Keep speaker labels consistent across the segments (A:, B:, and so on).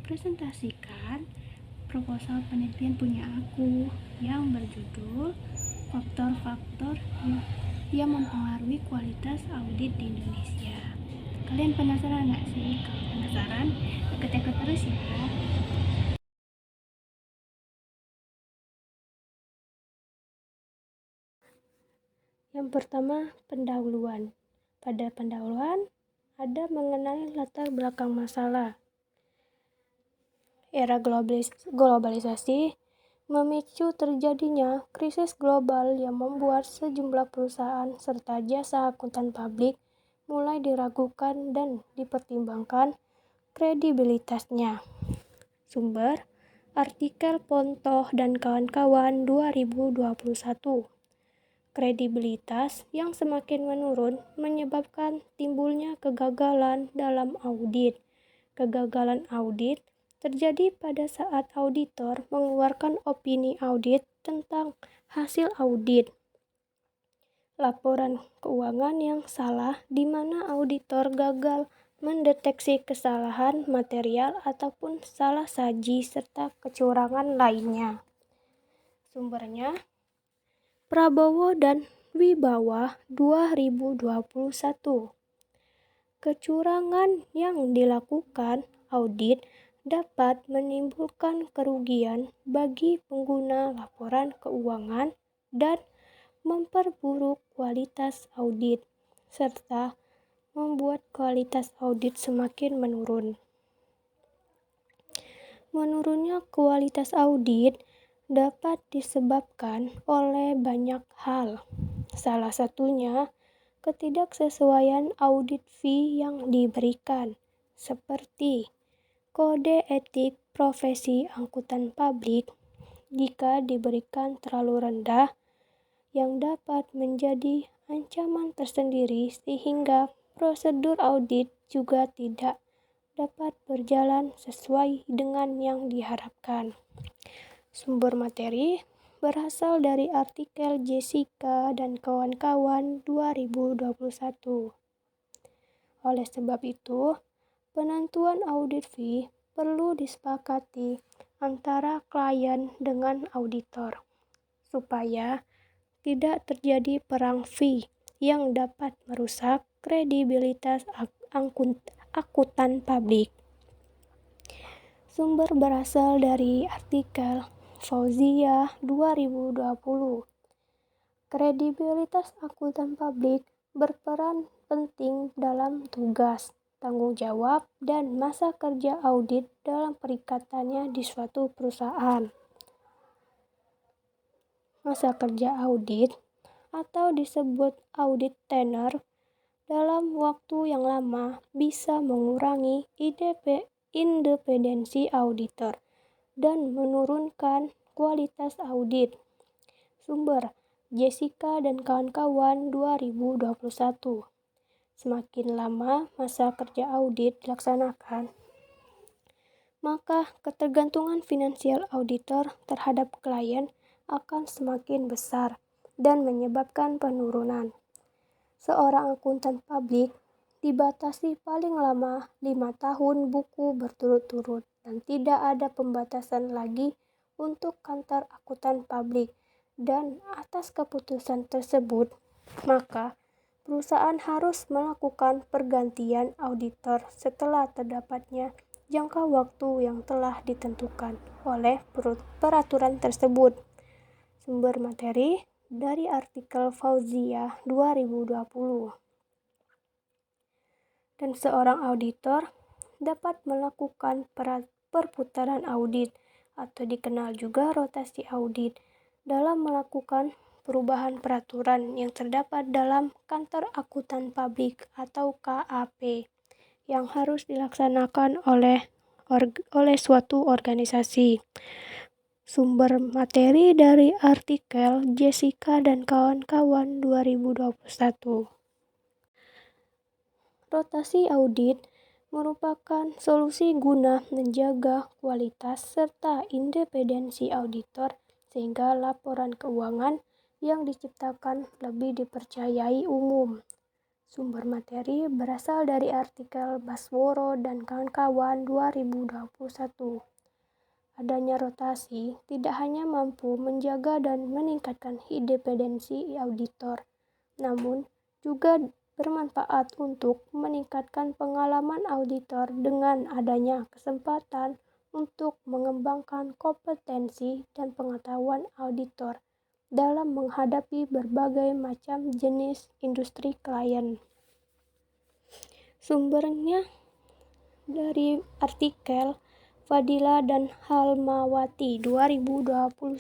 A: mempresentasikan proposal penelitian punya aku yang berjudul faktor-faktor yang mempengaruhi kualitas audit di Indonesia. Kalian penasaran nggak sih? Kalau penasaran, ikut-ikut terus ya. Yang pertama, pendahuluan. Pada pendahuluan, ada mengenai latar belakang masalah. Era globalisasi memicu terjadinya krisis global yang membuat sejumlah perusahaan serta jasa akuntan publik mulai diragukan dan dipertimbangkan kredibilitasnya. Sumber artikel Pontoh dan kawan-kawan 2021. Kredibilitas yang semakin menurun menyebabkan timbulnya kegagalan dalam audit. Kegagalan audit terjadi pada saat auditor mengeluarkan opini audit tentang hasil audit. Laporan keuangan yang salah di mana auditor gagal mendeteksi kesalahan material ataupun salah saji serta kecurangan lainnya. Sumbernya Prabowo dan Wibawa 2021. Kecurangan yang dilakukan audit dapat menimbulkan kerugian bagi pengguna laporan keuangan dan memperburuk kualitas audit, serta membuat kualitas audit semakin menurun. Menurunnya kualitas audit dapat disebabkan oleh banyak hal. Salah satunya ketidaksesuaian audit fee yang diberikan, seperti kode etik profesi angkutan publik jika diberikan terlalu rendah yang dapat menjadi ancaman tersendiri sehingga prosedur audit juga tidak dapat berjalan sesuai dengan yang diharapkan. Sumber materi berasal dari artikel Jessica dan kawan-kawan 2021. Oleh sebab itu, penentuan audit fee perlu disepakati antara klien dengan auditor, supaya tidak terjadi perang fee yang dapat merusak kredibilitas akuntan publik. Sumber berasal dari artikel Fauzia 2020. Kredibilitas akuntan publik berperan penting dalam tugas, tanggung jawab, dan masa kerja audit dalam perikatannya di suatu perusahaan. Masa kerja audit atau disebut audit tenure dalam waktu yang lama bisa mengurangi independensi auditor dan menurunkan kualitas audit. Sumber Jessica dan kawan-kawan 2021. Semakin lama masa kerja audit dilaksanakan, maka ketergantungan finansial auditor terhadap klien akan semakin besar dan menyebabkan penurunan. Seorang akuntan publik dibatasi paling lama 5 tahun buku berturut-turut dan tidak ada pembatasan lagi untuk kantor akuntan publik. Dan atas keputusan tersebut, maka perusahaan harus melakukan pergantian auditor setelah terdapatnya jangka waktu yang telah ditentukan oleh peraturan tersebut. Sumber materi dari artikel Fauzia 2020. Dan seorang auditor dapat melakukan perputaran audit atau dikenal juga rotasi audit dalam melakukan perubahan peraturan yang terdapat dalam kantor akuntan publik atau KAP yang harus dilaksanakan oleh suatu organisasi. Sumber materi dari artikel Jessica dan kawan-kawan 2021. Rotasi audit merupakan solusi guna menjaga kualitas serta independensi auditor sehingga laporan keuangan yang diciptakan lebih dipercayai umum. Sumber materi berasal dari artikel Basworo dan kawan-kawan 2021. Adanya rotasi tidak hanya mampu menjaga dan meningkatkan independensi auditor, namun juga bermanfaat untuk meningkatkan pengalaman auditor dengan adanya kesempatan untuk mengembangkan kompetensi dan pengetahuan auditor dalam menghadapi berbagai macam jenis industri klien. Sumbernya dari artikel Fadila dan Halmawati 2021.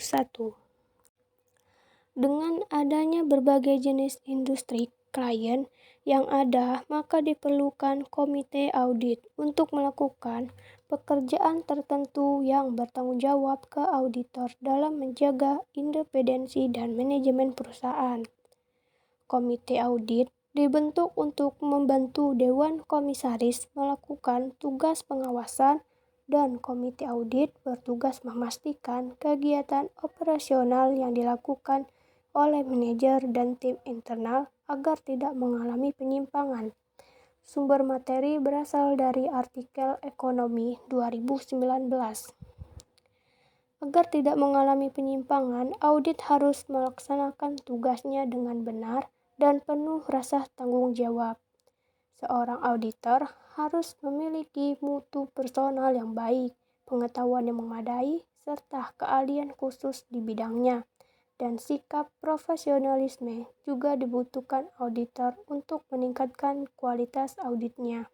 A: Dengan adanya berbagai jenis industri klien yang ada, maka diperlukan komite audit untuk melakukan pekerjaan tertentu yang bertanggung jawab ke auditor dalam menjaga independensi dan manajemen perusahaan. Komite audit dibentuk untuk membantu Dewan Komisaris melakukan tugas pengawasan, dan komite audit bertugas memastikan kegiatan operasional yang dilakukan oleh manajer dan tim internal agar tidak mengalami penyimpangan. Sumber materi berasal dari artikel Ekonomi 2019. Agar tidak mengalami penyimpangan, audit harus melaksanakan tugasnya dengan benar dan penuh rasa tanggung jawab. Seorang auditor harus memiliki mutu personal yang baik, pengetahuan yang memadai, serta keahlian khusus di bidangnya. Dan sikap profesionalisme juga dibutuhkan auditor untuk meningkatkan kualitas auditnya.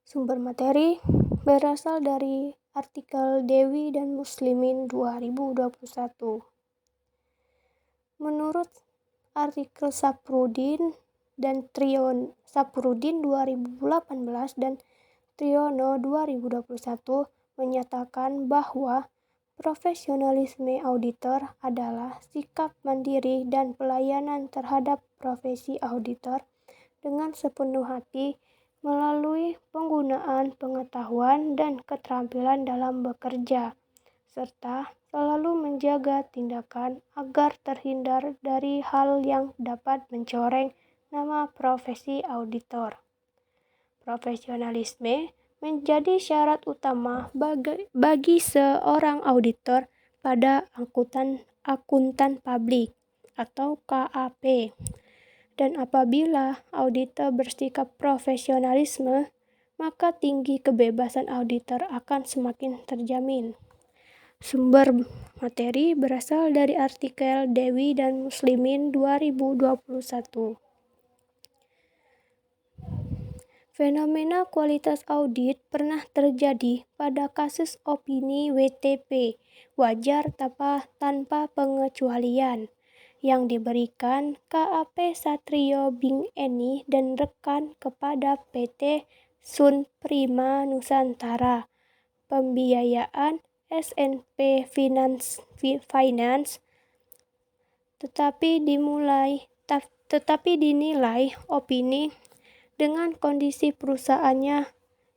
A: Sumber materi berasal dari artikel Dewi dan Muslimin 2021. Menurut artikel Saprudin 2018 dan Triyono 2021 menyatakan bahwa profesionalisme auditor adalah sikap mandiri dan pelayanan terhadap profesi auditor dengan sepenuh hati melalui penggunaan pengetahuan dan keterampilan dalam bekerja, serta selalu menjaga tindakan agar terhindar dari hal yang dapat mencoreng nama profesi auditor. Profesionalisme menjadi syarat utama bagi seorang auditor pada akuntan publik atau KAP. Dan apabila auditor bersikap profesionalisme, maka tinggi kebebasan auditor akan semakin terjamin. Sumber materi berasal dari artikel Dewi dan Muslimin 2021. Fenomena kualitas audit pernah terjadi pada kasus opini WTP, wajar tanpa pengecualian, yang diberikan KAP Satrio Bing Eni dan rekan kepada PT Sun Prima Nusantara, pembiayaan SNP Finance, tetapi dinilai opini dengan kondisi perusahaannya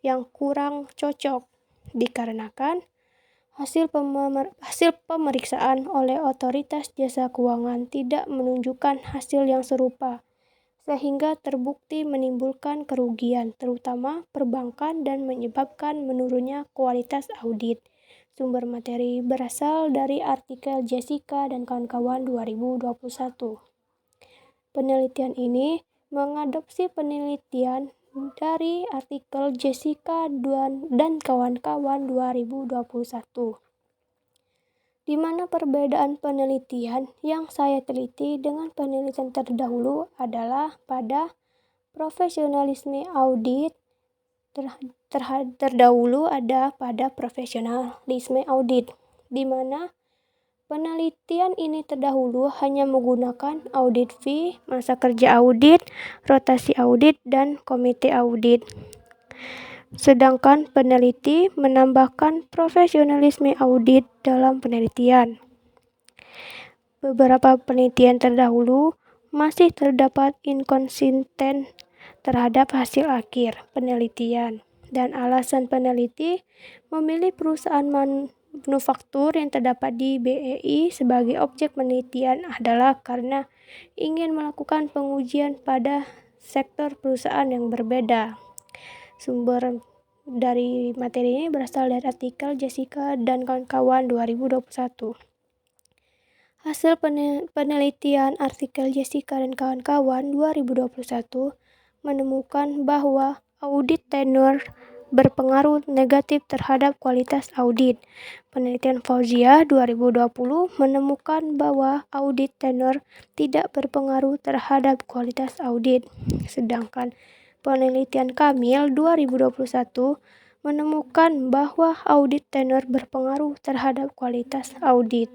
A: yang kurang cocok, dikarenakan hasil pemeriksaan oleh otoritas jasa keuangan tidak menunjukkan hasil yang serupa, sehingga terbukti menimbulkan kerugian, terutama perbankan, dan menyebabkan menurunnya kualitas audit. Sumber materi berasal dari artikel Jessica dan kawan-kawan 2021. Penelitian ini mengadopsi penelitian dari artikel Jessica dan kawan-kawan 2021, di mana perbedaan penelitian yang saya teliti dengan penelitian terdahulu adalah pada profesionalisme audit. Terdahulu ada pada profesionalisme audit, di mana penelitian ini terdahulu hanya menggunakan audit fee, masa kerja audit, rotasi audit, dan komite audit. Sedangkan peneliti menambahkan profesionalisme audit dalam penelitian. Beberapa penelitian terdahulu masih terdapat inkonsisten terhadap hasil akhir penelitian, dan alasan peneliti memilih perusahaan manufaktur yang terdapat di BEI sebagai objek penelitian adalah karena ingin melakukan pengujian pada sektor perusahaan yang berbeda. Sumber dari materi ini berasal dari artikel Jessica dan kawan-kawan 2021. Hasil penelitian artikel Jessica dan kawan-kawan 2021 menemukan bahwa audit tenure berpengaruh negatif terhadap kualitas audit. Penelitian Fauzia 2020 menemukan bahwa audit tenure tidak berpengaruh terhadap kualitas audit. Sedangkan penelitian Kamil 2021 menemukan bahwa audit tenure berpengaruh terhadap kualitas audit.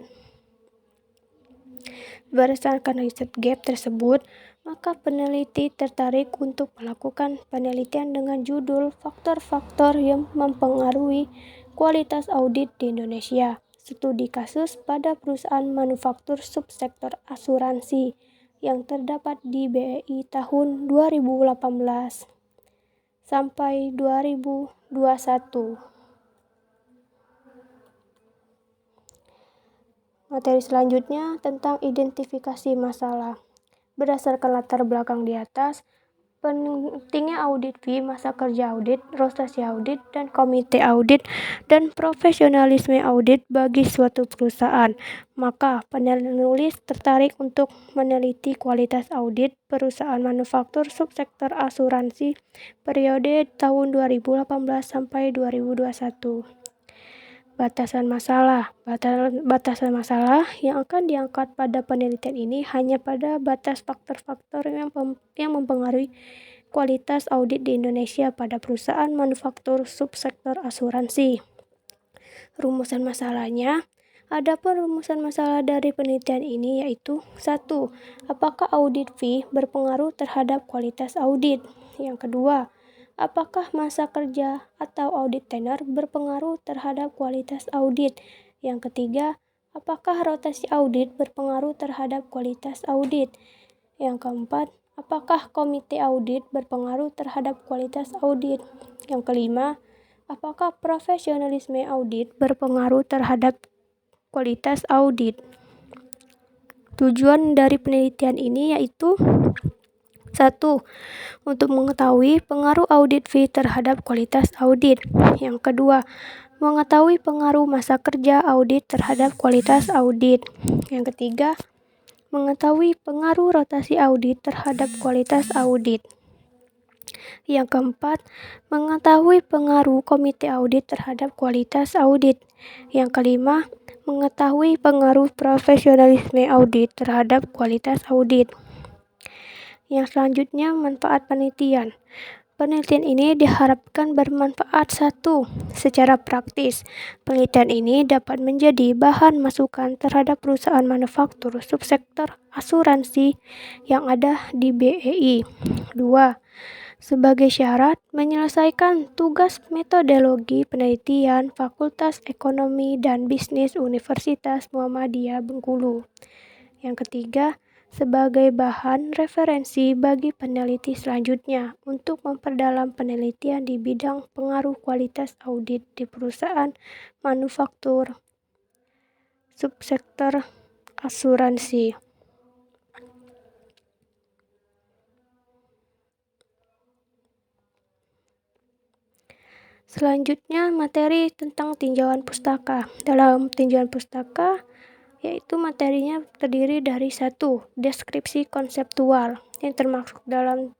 A: Berdasarkan riset gap tersebut, maka peneliti tertarik untuk melakukan penelitian dengan judul Faktor-faktor yang mempengaruhi kualitas audit di Indonesia. Studi kasus pada perusahaan manufaktur subsektor asuransi yang terdapat di BEI tahun 2018 sampai 2021. Materi selanjutnya tentang identifikasi masalah. Berdasarkan latar belakang di atas, pentingnya audit fee, masa kerja audit, rotasi audit, dan komite audit, dan profesionalisme audit bagi suatu perusahaan. Maka penulis tertarik untuk meneliti kualitas audit perusahaan manufaktur subsektor asuransi periode tahun 2018 sampai 2021. Batasan masalah. Batasan masalah yang akan diangkat pada penelitian ini hanya pada batas faktor-faktor yang mempengaruhi kualitas audit di Indonesia pada perusahaan manufaktur subsektor asuransi. Rumusan masalahnya. Adapun rumusan masalah dari penelitian ini yaitu 1. Apakah audit fee berpengaruh terhadap kualitas audit? Yang kedua, apakah masa kerja atau audit tenure berpengaruh terhadap kualitas audit? Yang ketiga, apakah rotasi audit berpengaruh terhadap kualitas audit? Yang keempat, apakah komite audit berpengaruh terhadap kualitas audit? Yang kelima, apakah profesionalisme audit berpengaruh terhadap kualitas audit? Tujuan dari penelitian ini yaitu 1. Untuk mengetahui pengaruh audit fee terhadap kualitas audit. Yang kedua, mengetahui pengaruh masa kerja audit terhadap kualitas audit. Yang ketiga, mengetahui pengaruh rotasi audit terhadap kualitas audit. Yang keempat, mengetahui pengaruh komite audit terhadap kualitas audit. Yang kelima, mengetahui pengaruh profesionalisme audit terhadap kualitas audit. Yang selanjutnya, manfaat penelitian. Penelitian ini diharapkan bermanfaat. 1. Secara praktis, penelitian ini dapat menjadi bahan masukan terhadap perusahaan manufaktur subsektor asuransi yang ada di BEI. 2. Sebagai syarat menyelesaikan tugas metodologi penelitian Fakultas Ekonomi dan Bisnis Universitas Muhammadiyah Bengkulu. Yang ketiga, sebagai bahan referensi bagi peneliti selanjutnya untuk memperdalam penelitian di bidang pengaruh kualitas audit di perusahaan manufaktur subsektor asuransi. Selanjutnya materi tentang tinjauan pustaka. Dalam tinjauan pustaka yaitu materinya terdiri dari 1. Deskripsi konseptual yang termasuk dalam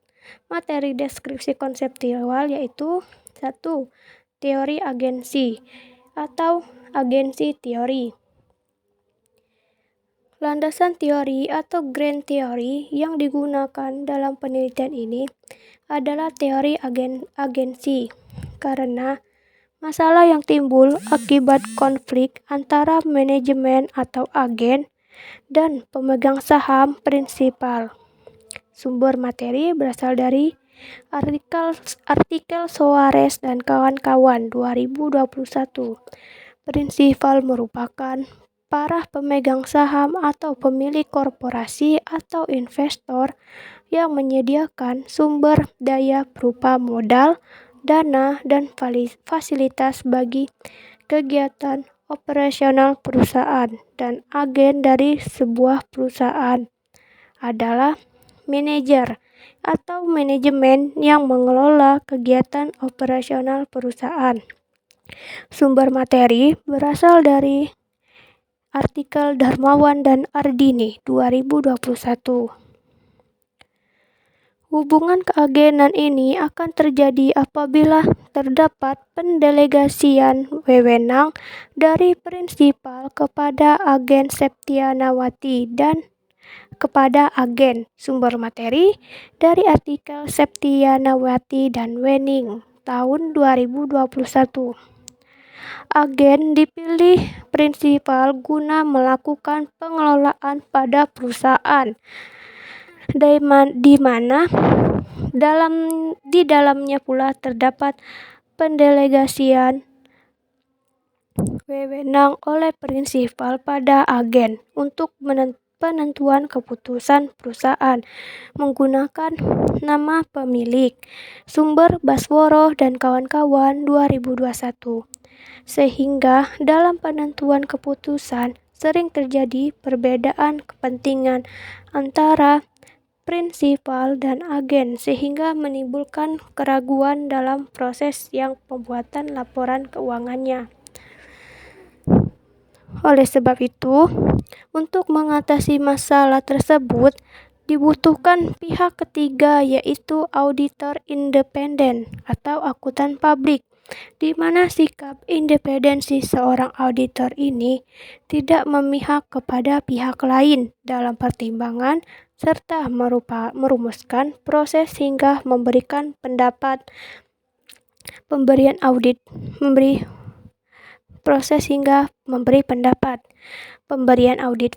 A: materi deskripsi konseptual yaitu 1. Teori agensi atau agensi teori. Landasan teori atau grand teori yang digunakan dalam penelitian ini adalah teori agensi karena masalah yang timbul akibat konflik antara manajemen atau agen dan pemegang saham prinsipal. Sumber materi berasal dari artikel Soares dan kawan-kawan 2021. Prinsipal merupakan para pemegang saham atau pemilik korporasi atau investor yang menyediakan sumber daya berupa modal, dana, dan fasilitas bagi kegiatan operasional perusahaan, dan agen dari sebuah perusahaan adalah manajer atau manajemen yang mengelola kegiatan operasional perusahaan. Sumber materi berasal dari artikel Darmawan dan Ardini 2021. Hubungan keagenan ini akan terjadi apabila terdapat pendelegasian wewenang dari prinsipal kepada agen Septianawati dan kepada agen. Sumber materi dari artikel Septianawati dan Wening tahun 2021. Agen dipilih prinsipal guna melakukan pengelolaan pada perusahaan di mana di dalamnya pula terdapat pendelegasian wewenang oleh prinsipal pada agen untuk penentuan keputusan perusahaan menggunakan nama pemilik. Sumber Basworo dan kawan-kawan 2021. Sehingga dalam penentuan keputusan sering terjadi perbedaan kepentingan antara prinsipal dan agen sehingga menimbulkan keraguan dalam proses yang pembuatan laporan keuangannya. Oleh sebab itu, untuk mengatasi masalah tersebut dibutuhkan pihak ketiga yaitu auditor independen atau akuntan publik, di mana sikap independensi seorang auditor ini tidak memihak kepada pihak lain dalam pertimbangan serta merumuskan proses hingga memberikan pendapat pemberian audit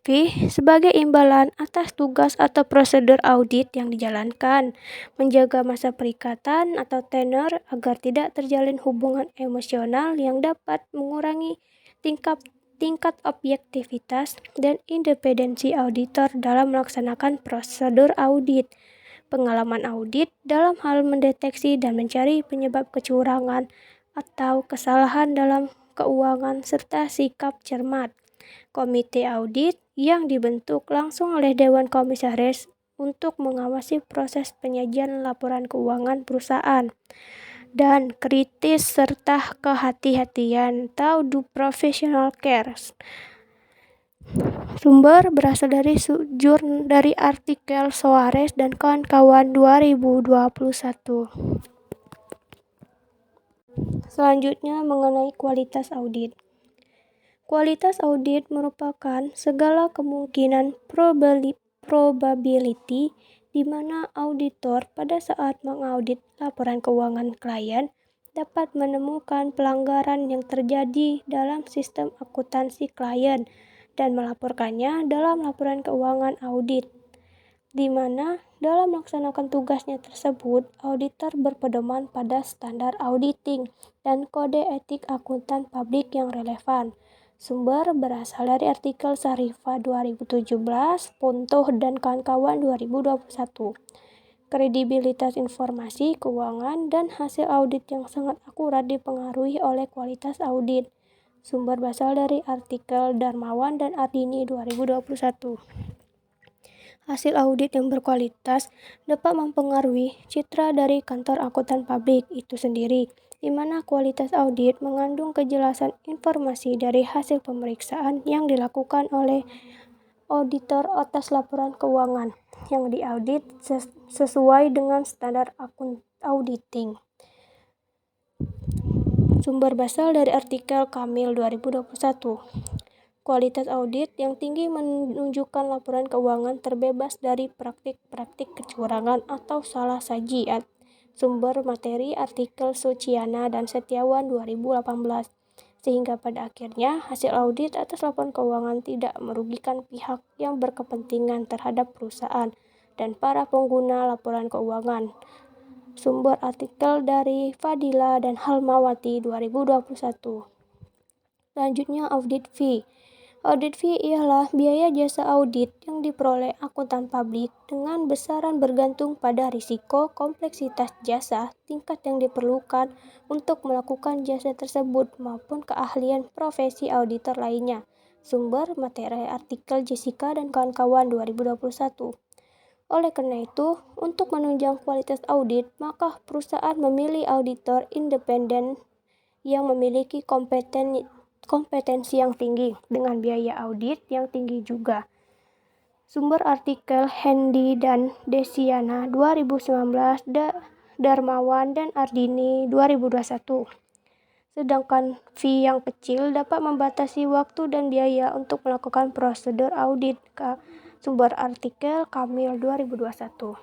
A: fee sebagai imbalan atas tugas atau prosedur audit yang dijalankan, menjaga masa perikatan atau tenor agar tidak terjalin hubungan emosional yang dapat mengurangi tingkat objektivitas dan independensi auditor dalam melaksanakan prosedur audit, pengalaman audit dalam hal mendeteksi dan mencari penyebab kecurangan atau kesalahan dalam keuangan serta sikap cermat. Komite audit yang dibentuk langsung oleh Dewan Komisaris untuk mengawasi proses penyajian laporan keuangan perusahaan. Dan kritis serta kehati-hatian atau do professional care. Sumber berasal dari artikel Soares dan kawan-kawan 2021. Selanjutnya mengenai kualitas audit. Kualitas audit merupakan segala kemungkinan probability di mana auditor pada saat mengaudit laporan keuangan klien dapat menemukan pelanggaran yang terjadi dalam sistem akuntansi klien dan melaporkannya dalam laporan keuangan audit, di mana dalam melaksanakan tugasnya tersebut, auditor berpedoman pada standar auditing dan kode etik akuntan publik yang relevan. Sumber berasal dari artikel Sarifah 2017, Puntuh dan kawan-kawan 2021. Kredibilitas informasi keuangan dan hasil audit yang sangat akurat dipengaruhi oleh kualitas audit. Sumber berasal dari artikel Darmawan dan Ardini 2021. Hasil audit yang berkualitas dapat mempengaruhi citra dari kantor akuntan publik itu sendiri, di mana kualitas audit mengandung kejelasan informasi dari hasil pemeriksaan yang dilakukan oleh auditor atas laporan keuangan yang diaudit sesuai dengan standar auditing. Sumber berasal dari artikel Kamil 2021. Kualitas audit yang tinggi menunjukkan laporan keuangan terbebas dari praktik-praktik kecurangan atau salah saji. Sumber materi artikel Suciana dan Setiawan 2018. Sehingga pada akhirnya hasil audit atas laporan keuangan tidak merugikan pihak yang berkepentingan terhadap perusahaan dan para pengguna laporan keuangan. Sumber artikel dari Fadila dan Halmawati 2021. Selanjutnya audit fee.
B: Audit fee ialah biaya jasa audit yang diperoleh akuntan publik dengan besaran bergantung pada risiko, kompleksitas jasa, tingkat yang diperlukan untuk melakukan jasa tersebut maupun keahlian profesi auditor lainnya. Sumber materi artikel Jessica dan kawan-kawan 2021. Oleh karena itu, untuk menunjang kualitas audit, maka perusahaan memilih auditor independen yang memiliki kompetensi yang tinggi dengan biaya audit yang tinggi juga. Sumber artikel Hendy dan Desiana 2019, Darmawan dan Ardini 2021. Sedangkan fee yang kecil dapat membatasi waktu dan biaya untuk melakukan prosedur audit. Sumber artikel Kamil 2021.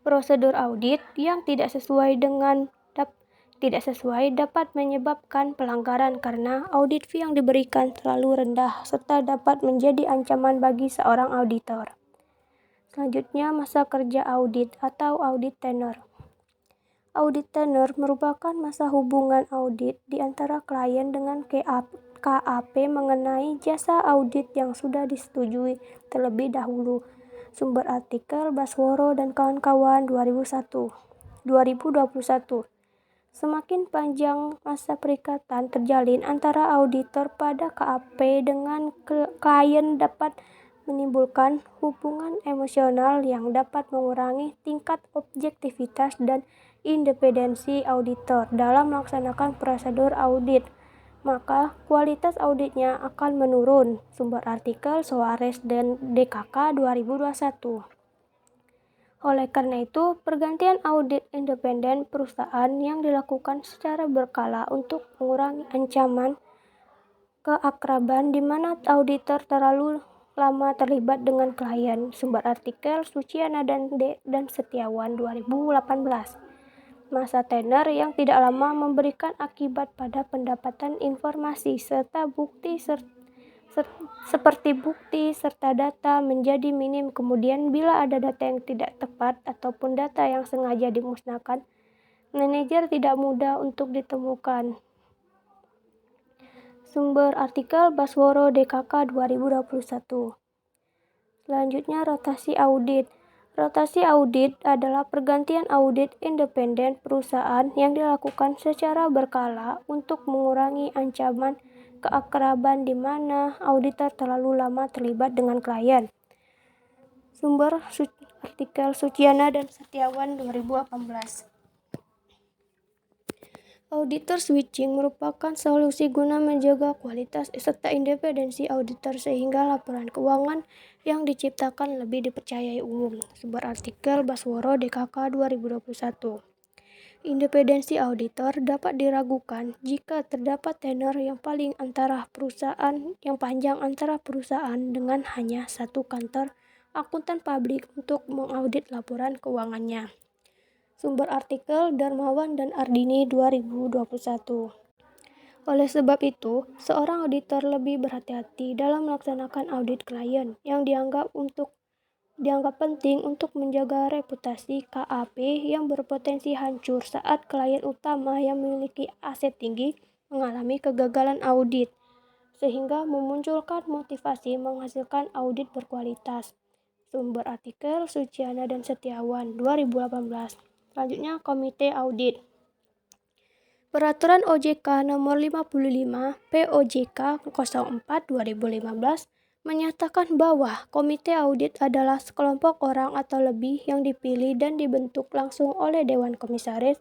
B: Prosedur audit yang tidak sesuai dapat menyebabkan pelanggaran karena audit fee yang diberikan terlalu rendah serta dapat menjadi ancaman bagi seorang auditor. Selanjutnya, masa kerja audit atau audit tenure. Audit tenure merupakan masa hubungan audit di antara klien dengan KAP mengenai jasa audit yang sudah disetujui terlebih dahulu. Sumber artikel Basworo dan kawan-kawan 2021. Semakin panjang masa perikatan terjalin antara auditor pada KAP dengan klien dapat menimbulkan hubungan emosional yang dapat mengurangi tingkat objektivitas dan independensi auditor dalam melaksanakan prosedur audit, maka kualitas auditnya akan menurun. Sumber artikel Soares dan DKK 2021. Oleh karena itu, pergantian audit independen perusahaan yang dilakukan secara berkala untuk mengurangi ancaman keakraban di mana auditor terlalu lama terlibat dengan klien. Sumber artikel Suciana dan Setiawan 2018. Masa tenure yang tidak lama memberikan akibat pada pendapatan informasi serta bukti seperti bukti serta data menjadi minim. Kemudian bila ada data yang tidak tepat ataupun data yang sengaja dimusnahkan, manajer tidak mudah untuk ditemukan. Sumber artikel Basworo DKK 2021. Selanjutnya, rotasi audit. Rotasi audit adalah pergantian audit independen perusahaan yang dilakukan secara berkala untuk mengurangi ancaman keakraban di mana auditor terlalu lama terlibat dengan klien. Sumber artikel Suciana dan Setiawan 2018. Auditor switching merupakan solusi guna menjaga kualitas serta independensi auditor sehingga laporan keuangan yang diciptakan lebih dipercayai umum. Sumber artikel Basworo DKK 2021. Independensi auditor dapat diragukan jika terdapat tenor yang panjang antara perusahaan dengan hanya satu kantor akuntan publik untuk mengaudit laporan keuangannya. Sumber artikel Darmawan dan Ardini 2021. Oleh sebab itu, seorang auditor lebih berhati-hati dalam melaksanakan audit klien yang dianggap penting untuk menjaga reputasi KAP yang berpotensi hancur saat klien utama yang memiliki aset tinggi mengalami kegagalan audit, sehingga memunculkan motivasi menghasilkan audit berkualitas. Sumber artikel Suciana dan Setiawan 2018. Selanjutnya, Komite Audit. Peraturan OJK Nomor 55 POJK 04/2015 menyatakan bahwa komite audit adalah sekelompok orang atau lebih yang dipilih dan dibentuk langsung oleh Dewan Komisaris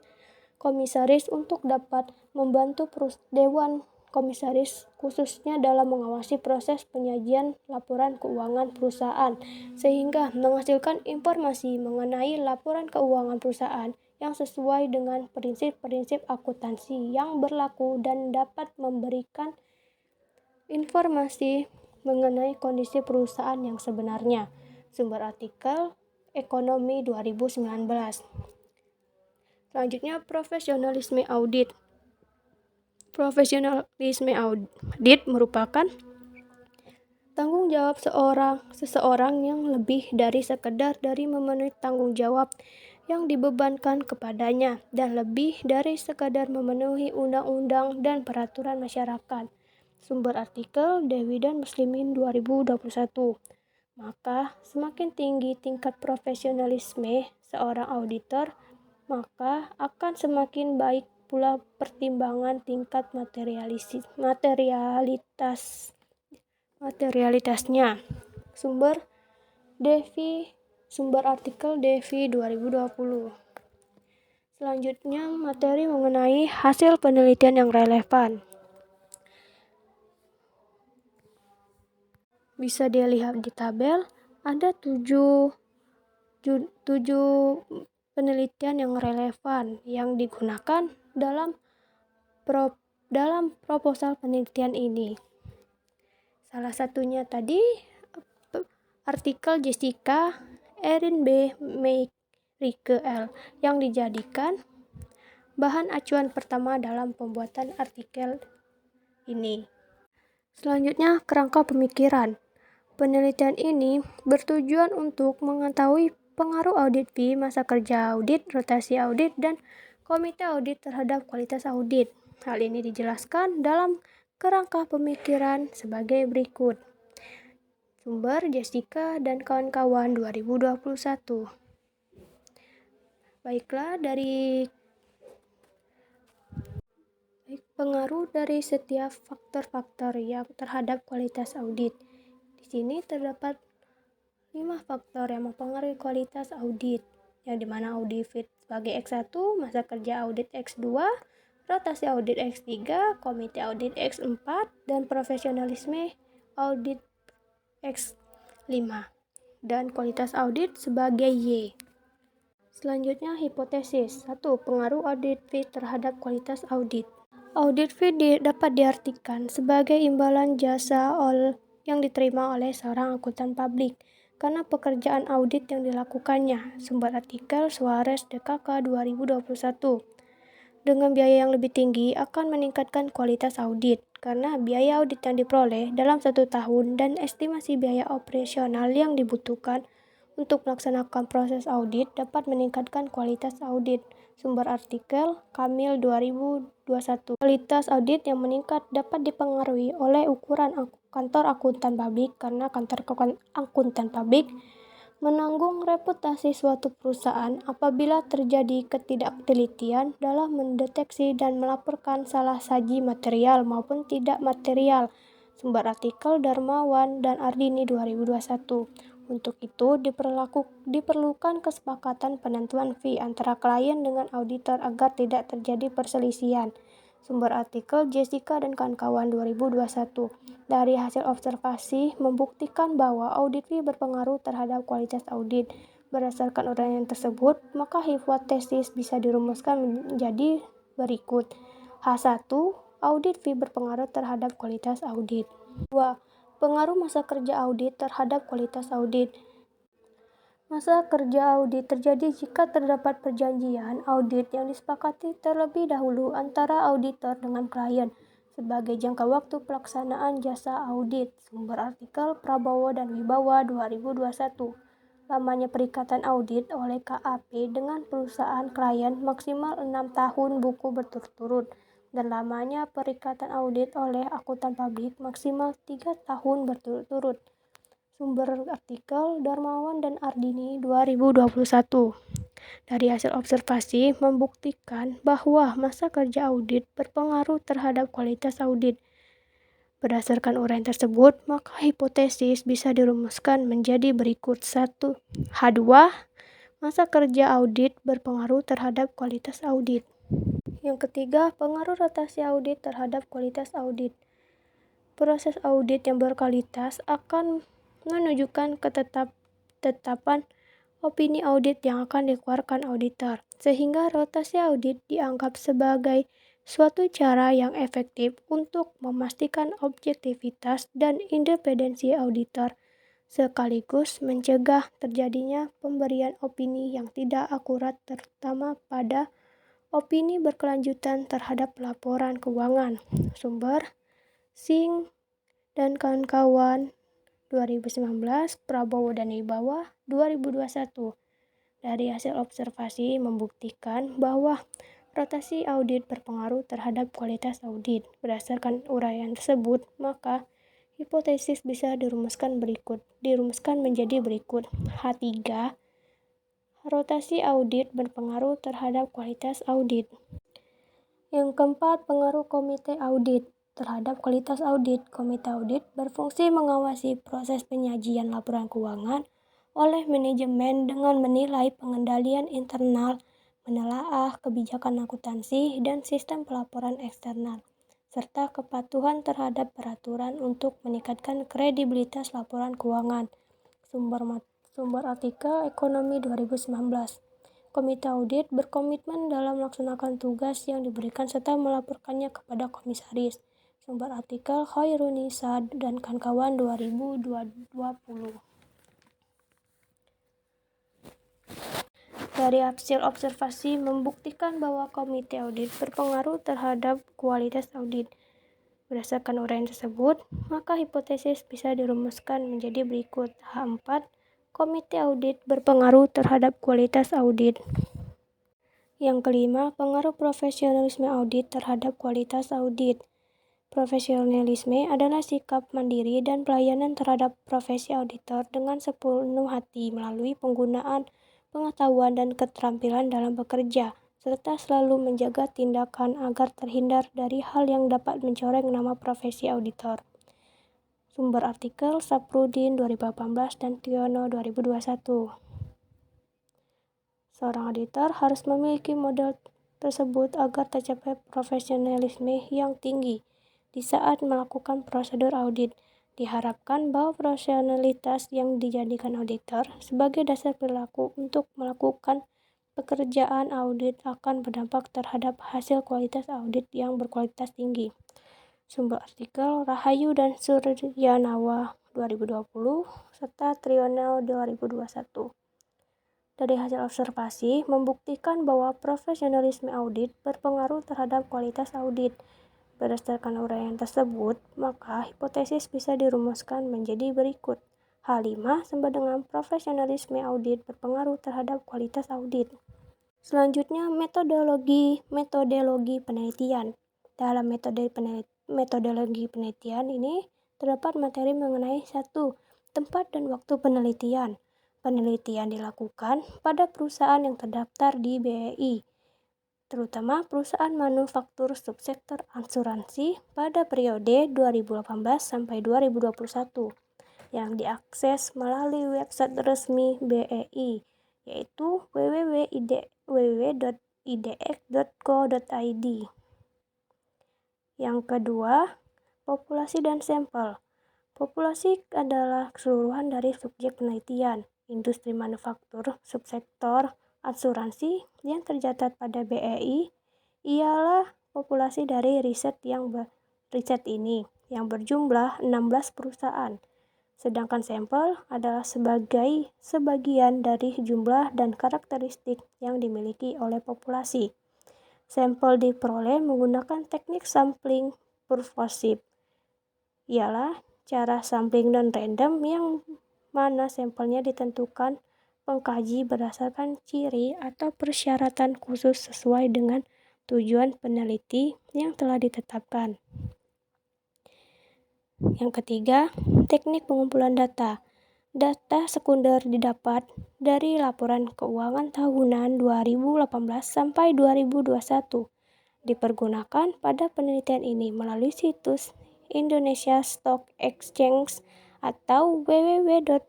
B: untuk dapat membantu Dewan Komisaris khususnya dalam mengawasi proses penyajian laporan keuangan perusahaan sehingga menghasilkan informasi mengenai laporan keuangan perusahaan yang sesuai dengan prinsip-prinsip akuntansi yang berlaku dan dapat memberikan informasi mengenai kondisi perusahaan yang sebenarnya. Sumber artikel Ekonomi 2019. Selanjutnya, profesionalisme audit. Profesionalisme audit merupakan tanggung jawab seseorang yang lebih dari sekedar dari memenuhi tanggung jawab yang dibebankan kepadanya dan lebih dari sekadar memenuhi undang-undang dan peraturan masyarakat. Sumber artikel Dewi dan Muslimin 2021. Maka semakin tinggi tingkat profesionalisme seorang auditor, maka akan semakin baik pula pertimbangan tingkat materialitasnya. Sumber artikel Devi 2020. Selanjutnya, materi mengenai hasil penelitian yang relevan. Bisa dilihat di tabel, ada 7 penelitian yang relevan yang digunakan dalam proposal penelitian ini. Salah satunya tadi artikel Jessica Erin B. Rike L. yang dijadikan bahan acuan pertama dalam pembuatan artikel ini. Selanjutnya, kerangka pemikiran. Penelitian ini bertujuan untuk mengetahui pengaruh audit fee, masa kerja audit, rotasi audit, dan komite audit terhadap kualitas audit. Hal ini dijelaskan dalam kerangka pemikiran sebagai berikut. Sumber Jessica dan kawan-kawan 2021. Baiklah, dari pengaruh dari setiap faktor-faktor yang terhadap kualitas audit. Di sini terdapat 5 faktor yang mempengaruhi kualitas audit, yang dimana audit fee sebagai X1, masa kerja audit X2, rotasi audit X3, komite audit X4, dan profesionalisme audit X5, dan kualitas audit sebagai Y. Selanjutnya, hipotesis. 1. Pengaruh audit fee terhadap kualitas audit. Audit fee dapat diartikan sebagai imbalan jasa yang diterima oleh seorang akuntan publik karena pekerjaan audit yang dilakukannya. Sumber artikel Suarez DKK 2021. Dengan biaya yang lebih tinggi akan meningkatkan kualitas audit karena biaya audit yang diperoleh dalam 1 tahun dan estimasi biaya operasional yang dibutuhkan untuk melaksanakan proses audit dapat meningkatkan kualitas audit. Sumber artikel Kamil 2021. Kualitas audit yang meningkat dapat dipengaruhi oleh ukuran kantor akuntan publik karena kantor akuntan publik menanggung reputasi suatu perusahaan apabila terjadi ketidaktelitian dalam mendeteksi dan melaporkan salah saji material maupun tidak material. Sumber artikel Darmawan dan Ardini 2021. Untuk itu, diperlukan kesepakatan penentuan fee antara klien dengan auditor agar tidak terjadi perselisihan. Sumber artikel Jessica dan kawan-kawan 2021. Dari hasil observasi membuktikan bahwa audit fee berpengaruh terhadap kualitas audit. Berdasarkan uraian tersebut, maka hipotesis bisa dirumuskan menjadi berikut. H1. Audit fee berpengaruh terhadap kualitas audit. 2. Pengaruh masa kerja audit terhadap kualitas audit. Masa kerja audit terjadi jika terdapat perjanjian audit yang disepakati terlebih dahulu antara auditor dengan klien sebagai jangka waktu pelaksanaan jasa audit. Sumber artikel Prabowo dan Wibawa 2021. Lamanya perikatan audit oleh KAP dengan perusahaan klien maksimal 6 tahun buku berturut-turut dan lamanya perikatan audit oleh akuntan publik maksimal 3 tahun berturut-turut. Sumber artikel Darmawan dan Ardini 2021. Dari hasil observasi membuktikan bahwa masa kerja audit berpengaruh terhadap kualitas audit. Berdasarkan uraian tersebut, maka hipotesis bisa dirumuskan menjadi berikut. 1. H2. Masa kerja audit berpengaruh terhadap kualitas audit. Yang ketiga, pengaruh rotasi audit terhadap kualitas audit. Proses audit yang berkualitas akan menunjukkan ketetapan opini audit yang akan dikeluarkan auditor, sehingga rotasi audit dianggap sebagai suatu cara yang efektif untuk memastikan objektivitas dan independensi auditor, sekaligus mencegah terjadinya pemberian opini yang tidak akurat terutama pada opini berkelanjutan terhadap laporan keuangan. Sumber Singh dan kawan-kawan 2019, Prabowo dan Wibawa 2021. Dari hasil observasi membuktikan bahwa Rotasi audit berpengaruh terhadap kualitas audit. Berdasarkan uraian tersebut, maka hipotesis bisa dirumuskan menjadi berikut. H3, rotasi audit berpengaruh terhadap kualitas audit. Yang keempat, pengaruh komite audit terhadap kualitas audit. Komite audit berfungsi mengawasi proses penyajian laporan keuangan oleh manajemen dengan menilai pengendalian internal, menelaah kebijakan akuntansi dan sistem pelaporan eksternal, serta kepatuhan terhadap peraturan untuk meningkatkan kredibilitas laporan keuangan. Sumber artikel Ekonomi 2019. Komite audit berkomitmen dalam melaksanakan tugas yang diberikan serta melaporkannya kepada komisaris. Sumber artikel Khairunisa dan kawan-kawan 2020. Dari hasil observasi membuktikan bahwa komite audit berpengaruh terhadap kualitas audit. Berdasarkan uraian tersebut, maka hipotesis bisa dirumuskan menjadi berikut. H4, komite audit berpengaruh terhadap kualitas audit. Yang kelima, pengaruh profesionalisme audit terhadap kualitas audit. Profesionalisme adalah sikap mandiri dan pelayanan terhadap profesi auditor dengan sepenuh hati melalui penggunaan pengetahuan dan keterampilan dalam bekerja, serta selalu menjaga tindakan agar terhindar dari hal yang dapat mencoreng nama profesi auditor. Sumber artikel Saprudin 2018 dan Tiono 2021. Seorang auditor harus memiliki modal tersebut agar tercapai profesionalisme yang tinggi di saat melakukan prosedur audit. Diharapkan bahwa profesionalitas yang dijadikan auditor sebagai dasar perilaku untuk melakukan pekerjaan audit akan berdampak terhadap hasil kualitas audit yang berkualitas tinggi. Sumber artikel Rahayu dan Suryanawa 2020 serta Triono 2021. Dari hasil observasi membuktikan bahwa profesionalisme audit berpengaruh terhadap kualitas audit. Berdasarkan uraian tersebut, maka hipotesis bisa dirumuskan menjadi berikut. H5 sama dengan profesionalisme audit berpengaruh terhadap kualitas audit. Selanjutnya, metodologi penelitian. Dalam metodologi penelitian ini terdapat materi mengenai 1. Tempat dan waktu penelitian. Penelitian dilakukan pada perusahaan yang terdaftar di BEI, terutama perusahaan manufaktur subsektor asuransi pada periode 2018 sampai 2021 yang diakses melalui website resmi BEI, yaitu www.idx.co.id. Yang kedua, populasi dan sampel. Populasi adalah keseluruhan dari subjek penelitian, industri manufaktur, subsektor, asuransi yang tercatat pada BEI ialah populasi dari riset ini yang berjumlah 16 perusahaan. Sedangkan sampel adalah sebagian dari jumlah dan karakteristik yang dimiliki oleh populasi. Sampel diperoleh menggunakan teknik sampling purposive, ialah cara sampling non-random yang mana sampelnya ditentukan pengkaji berdasarkan ciri atau persyaratan khusus sesuai dengan tujuan peneliti yang telah ditetapkan. Yang ketiga, teknik pengumpulan data. Data sekunder didapat dari laporan keuangan tahunan 2018 sampai 2021. Dipergunakan pada penelitian ini melalui situs Indonesia Stock Exchange atau www.idx.co.id.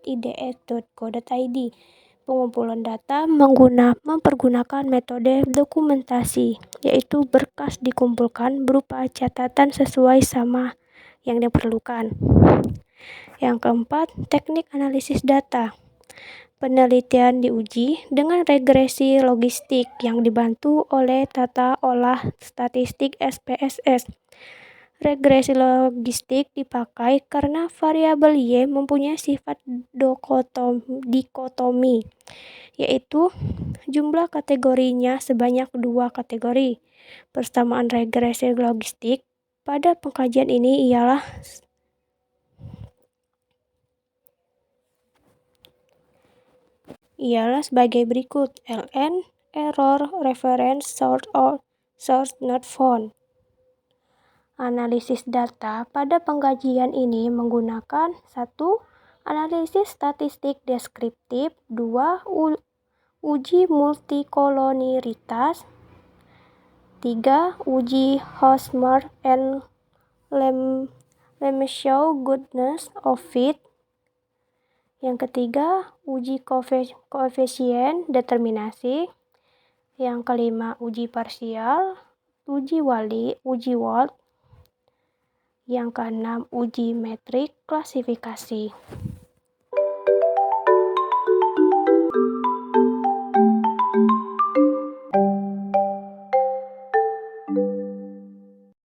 B: Pengumpulan data mempergunakan metode dokumentasi, yaitu berkas dikumpulkan berupa catatan sesuai sama yang diperlukan. Yang keempat, teknik analisis data. Penelitian diuji dengan regresi logistik yang dibantu oleh tata olah statistik SPSS. Regresi logistik dipakai karena variabel Y mempunyai sifat dikotomi, yaitu jumlah kategorinya sebanyak 2 kategori. Persamaan regresi logistik pada pengkajian ini ialah sebagai berikut: ln, error, reference, source, Source not found. Analisis data pada pengkajian ini menggunakan 1. Analisis statistik deskriptif, 2. Uji multikolonialitas, 3. Uji Hosmer and Lemeshow goodness of fit. Yang ketiga, uji koefisien determinasi. Yang kelima, uji parsial, uji Wald. Yang keenam, uji metrik klasifikasi.